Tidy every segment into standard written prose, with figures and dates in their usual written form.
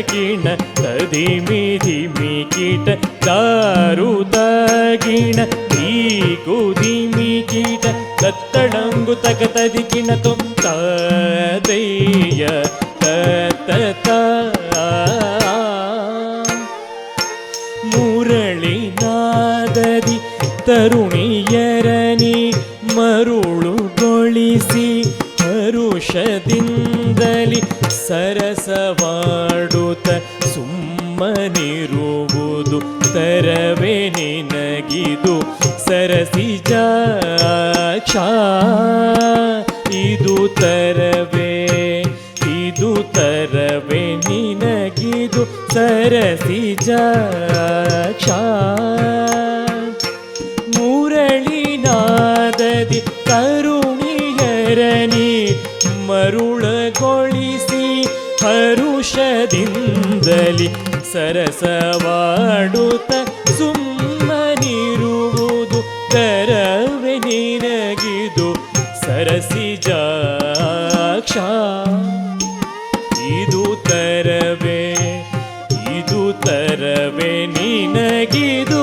ಗಿಣ ತದಿಮಿ ಧಿಮಿ ಕೀಟ ದಾರುದಾಗಿಣ ಈಗೂ ಧಿಮಿ ಕೀಟ ತತ್ತಡಂಗು ತಗತದಿ ಕಿಣ ತೊಂದಯ್ಯ ತತ್ತ ಮುರಳಿನಾದದಿ ತರುಣಿಯರನಿ ಮರುಳುಗೊಳಿಸಿ ಹರುಷದಿಂದಲಿ ಸರಸವಾಡುತ್ತ ಸುಮ್ಮನಿರುವುದು ತರವೇ ನಿನಗಿದು ಸರಸಿಜಾಕ್ಷ ಇದು ತರವೇ ನಿನಗಿದು ಸರಸಿಜಾಕ್ಷ ಮುರಳಿನಾದದಿ ತರುಣಿಯರನಿ ಮರುಳಗೊಳಿಸಿ ಹರುಷದಿಂದಲಿ ಸರಸವಾಡುತ್ತ ಸುಮ್ಮನಿರುವುದು ತರವೇ ನಿನಗಿದು ಸರಸಿಜಾಕ್ಷ ಇದು ತರವೇ ನಿನಗಿದು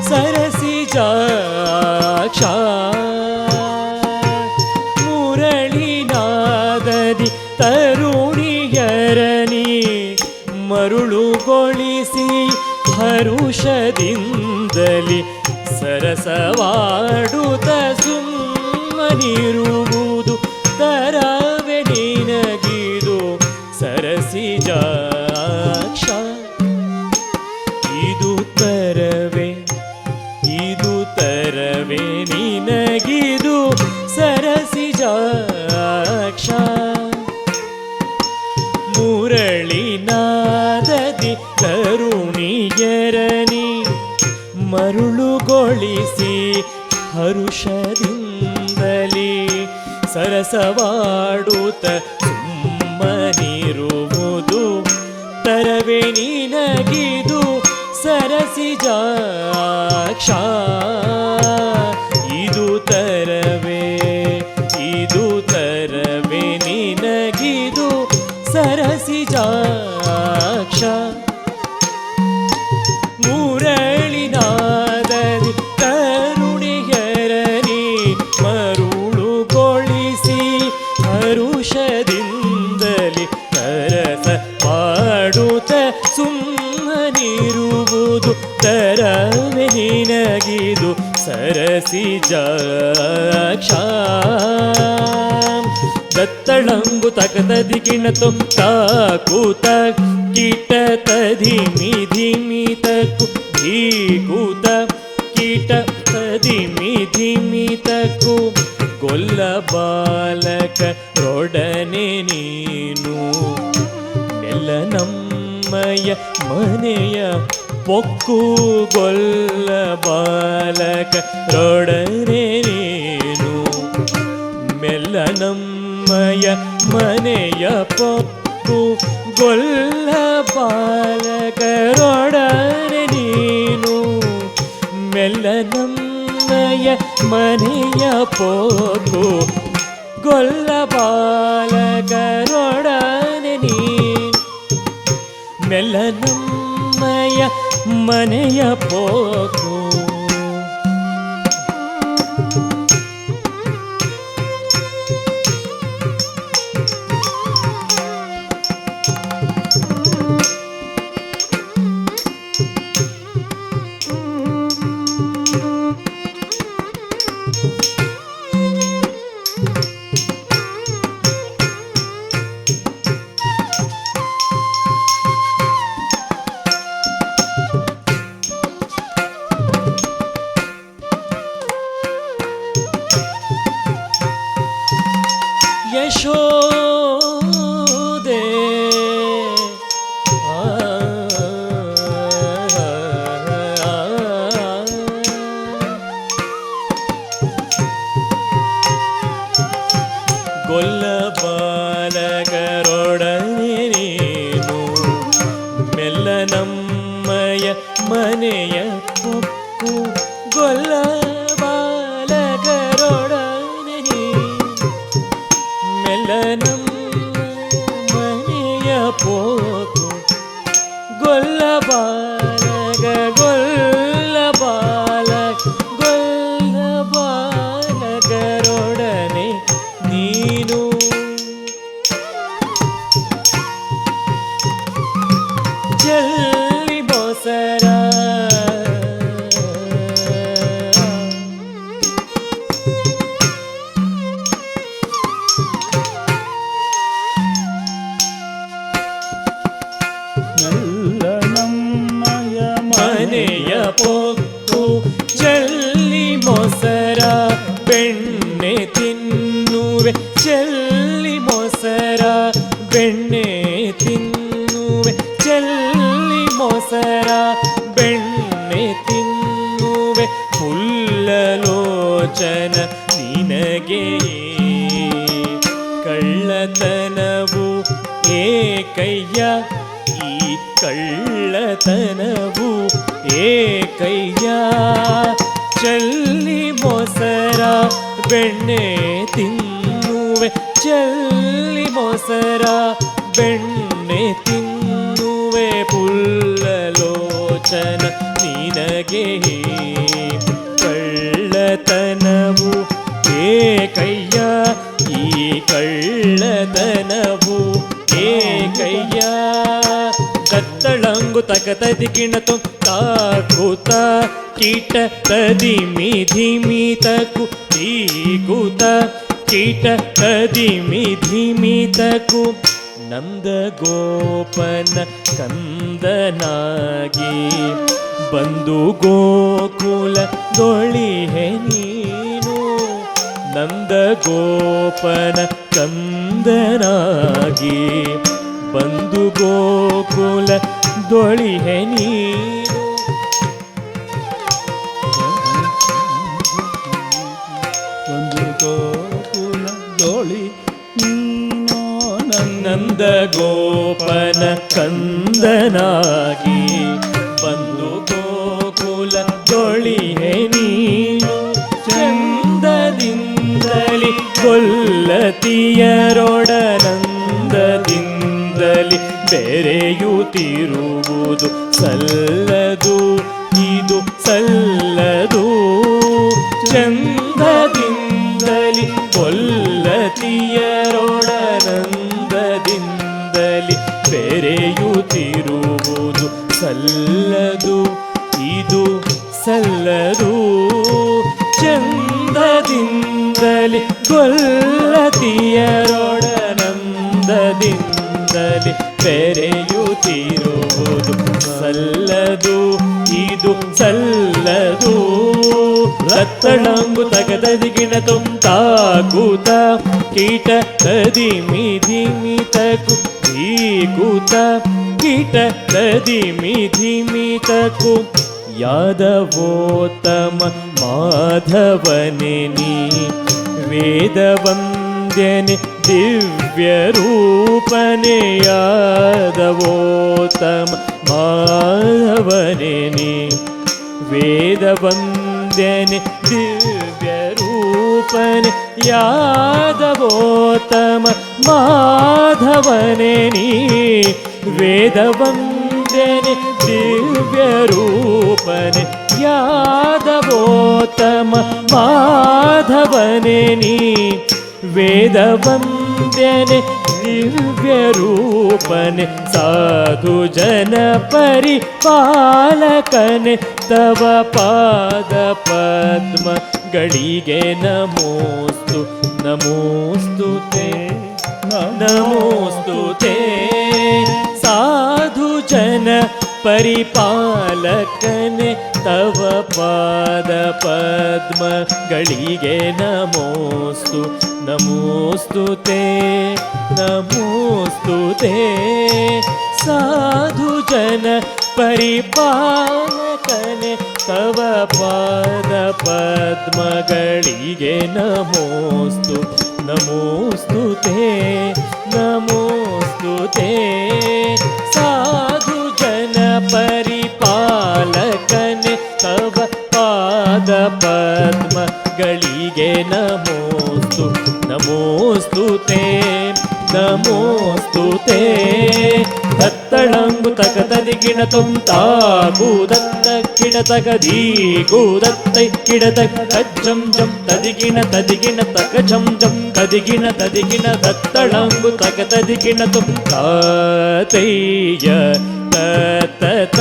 ಸರಸಿಜಾಕ್ಷ ಮುರಳಿನಾದದಿ ತರುಣಿಯರನಿ ಮರುಳುಗೊಳಿಸಿ ಹರುಷದಿಂದಲಿ ಸರಸವಾಡುತ್ತ ಸುಮ್ಮನಿರುವುದು ತರವೇ ನಿನಗಿದು ಸರಸಿಜಾಕ್ಷ ಇದು ತರವೇ ನಿನಗಿದು ಸರಸಿಜಾಕ್ಷ ಮುರಳಿನಾದದಿ ತರುಣಿಯರನಿ ಮರುಳುಗೊಳಿಸಿ ಹರುಷದಿಂದಲಿ ಸರಸವಾಡುತ್ತ ಸುಮ್ಮನಿರುವುದು ತರವೇ ನಿನಗಿದು ಸರಸಿಜಾಕ್ಷ ಇದು ತರವೇ ನಿನಗಿದು ಸರಸಿಜಾಕ್ಷ ಮುರಳಿನಾದದಿ ತರುಣಿಯರನಿ ಮರುಳುಗೊಳಿಸಿ ಹರುಷದಿಂದಲಿ ಸರಸ ಮಾಡುತ್ತ ಸುಮ್ಮನಿರುವುದು ತರವೇ ನಿನಗಿದು ಸರಸಿಜಾಕ್ಷ ದತ್ತಳಂಗು ತಕತದಿ ಕಿಣ ತಾಕೂತ ಕೀಟ ತಧಿಮಿ ಧಿಮಿ ತಕ್ಕು ಧೀಕೂತ ಕೀಟ ತಧಿಮಿ ಧಿಮಿ ತಕ್ಕು ಗೊಲ್ಲ ಬಾಲಕ ರೊಡನೆ ನೀನು ನೆಲ್ಲ ನಮ್ಮಯ ಮನೆಯ ಪೊಕ್ಕು ಗೊಲ್ಲ ಬಾಲಕ ರೊಡನೆ ನೀನು ಮೆಲ್ಲ ನಮ್ಮಯ ಮನೆಯ ಪೊಕ್ಕು ಗೊಲ್ಲ ಬಾಲಕರೊಡನೆ ನೀನು ಮೆಲ್ಲ ನಮ್ಮಯ ಮನೆಯ ಪೊಕ್ಕು ಗೊಲ್ಲ ಬಾಲಕರೊಡನೆ ನೀನು ಮೆಲ್ಲ ನಮ್ಮಯ ಮನೆಯ ಪೊಕ್ಕು ಯಶೋದೆ ಗೊಲ್ಲ ಬಾಲಕರೊಡನೆ ನೀನು ಮೆಲ್ಲ ನಮ್ಮಯ ಮನೆಯ ಪೊಕ್ಕು ಗೊಲ್ಲ ಬಾಲಕರೊಡನೆ ಮೆಲ್ಲ ನಮ್ಮ ಮನೆಯ ಪೊಕ್ಕು ಗೊಲ್ಲ ಬಾಲಕ ಗೊಲ್ಲ ಬಾಲಕ ಗೊಲ್ಲ ಬಾಲಕರೊಡನೆ ನೀನು ಚೆಲ್ಲಿ ಮೊಸರ ಮನೆಯ ಪೊಕ್ಕು ಚೆಲ್ಲಿ ಮೊಸರ ಬೆಣ್ಣೆ ತಿನ್ನುವೆ ಚೆಲ್ಲಿ ಮೊಸರ ಬೆಣ್ಣೆ ತಿನ್ನುವೆ ಚೆಲ್ಲಿ ಮೊಸರ ಬೆಣ್ಣೆ ತಿನ್ನುವೆ ಫುಲ್ಲಲೋಚನ ನಿನಗೆ ಕಳ್ಳತನವು ಏಕಯ್ಯ ಈ ಕಳ್ಳತನವು ಏಕಯ್ಯ ಚೆಲ್ಲಿ ಮೊಸರ ಬೆಣ್ಣೆ ತಿನ್ನುವೆ ಚೆಲ್ಲಿ ಮೊಸರ ಬೆಣ್ಣೆ ತಿನ್ನುವೆ ಪುಲ್ಲಲೋಚನ ನಿನಗೆ ಕಳ್ಳತನವು ಏಕಯ್ಯ ಈ ಕಳ್ಳತನವು ಏಕಯ್ಯ ದತ್ತಳಂಗು ತಕತದಿ ಕಿಣತು ತಾಕುತ ಕೀಟ ತದಿ ಮಿಧಿಮಿತಕು ತೀಕುತ ಕೀಟ ತದಿ ಮಿಧಿಮಿತಕು ನಂದ ಗೋಪನ ಕಂದನಾಗಿ ಬಂದು ಗೋಕುಲ ದೊಳಿಹೆ ನೀನು ನಂದ ಗೋಪನ ಕಂದನಾಗಿ ಬಂದು ಗೋಕುಲ ದೊಳಿಹೆ ನೀನು ಒಂದು ಗೋಕುಲ ದೊಳಿ ನೀನು ನಂದ ಗೋಪನ ಕಂದನಾಗಿ ಬಂದು ಗೋಕುಲ ದೊಳಿಹೆ ನೀನು ಚಂದದಿಂದಲಿ ಕೊಲ್ಲತಿಯರೊಡನಂದದಿಂದಲಿ ಬೆರೆಯುತ್ತಿರುವುದು ಸಲ್ಲದು ಇದು ಸಲ್ಲದು ಚಂದದಿಂದಲಿ ಕೊಲ್ಲತಿಯರೊಡನಂದದಿಂದಲಿ ಬೆರೆಯುತ್ತಿರುವುದು ಸಲ್ಲದು ಇದು ಸಲ್ಲದು ಚಂದದಿಂದಲಿ ಗೊಲ್ಲತಿಯರೊಡನಂದದಿಂದಲಿ ಬೆರೆಯುತ್ತಿರುವುದು ಸಲ್ಲದು ಇದು ಸಲ್ಲದು ರತ್ತಳಂಗು ತಗದದಿ ಗಿಣತು ತಾಕೂತ ಕೀಟ ತದಿ ಮಿಧಿಮಿತಕು ತೀಕೂತ ಕೀಟ ತದಿ ಮಿಧಿಮಿತಕು ಯಾದವೋತ್ತಮ ಮಾಧವನೆ ನೀ ವೇದವಂದ್ಯನೆ ದಿವ್ಯ ರೂಪನೆ ಯಾದವೋತ್ತಮ ಮಾಧವನೆ ನೀ ವೇದವಂದ್ಯನೆ ದಿವ್ಯ ರೂಪನೆ ಯಾದವೋತ್ತಮ ಮಾಧವನೆ ನೀ ವೇದವಂದ್ಯನೆ ದಿವ್ಯ ರೂಪನೆ ಯಾದವೋತ್ತಮ ಮಾಧವನೆ ನೀ ವೇದವಂದ್ಯನೆ ದಿವ್ಯ ರೂಪನೆ ಸಾಧು ಜನ ಪರಿಪಾಲಕನೆ ತವ ಪಾದ ಪದ್ಮಗಳಿಗೆ ನಮೋಸ್ತು ನಮೋಸ್ತುತೆ ನಮೋಸ್ತುತೆ ಸಾಧು ಜನ ಪರಿಪಾಲಕನೆ ತವ ಪಾದ ಪದ್ಮಗಳಿಗೆ ನಮೋಸ್ತು ನಮೋಸ್ತುತೆ ನಮೋಸ್ತುತೆ ಸಾಧು ಜನ ಪರಿಪಾಲಕನೆ ತವ ಪಾದ ಪದ್ಮಗಳಿಗೆ ನಮೋಸ್ತು ನಮೋಸ್ತುತೆ ನಮೋಸ್ತುತೆ ಸಾಧು ಜನ ಪರಿಪಾಲಕನೆ ತವ ಪಾದ ಪದ್ಮಗಳಿಗೆ ನಮೋಸ್ತು ನಮೋಸ್ತುತೆ ನಮೋಸ್ತುತೆ ದತ್ತಳಂಗು ತಕ ತದಿಗಿಣ ತುಂತಾ ಕೂದತ್ತ ಕಿಡ ತಗದಿ ಕೂದತ್ತೈ ಕಿಡತ ಕಜ್ಜಂ ಜಂ ತದಿಗಿಣ ತಕ ಜಂ ಜಂ ಕದಿಗಿಣ ತದಿಗಿಣ ದತ್ತಳಂಗು ತಕ ತದಿಗಿಣ ತುಂತಾ ತೈಯ ತತ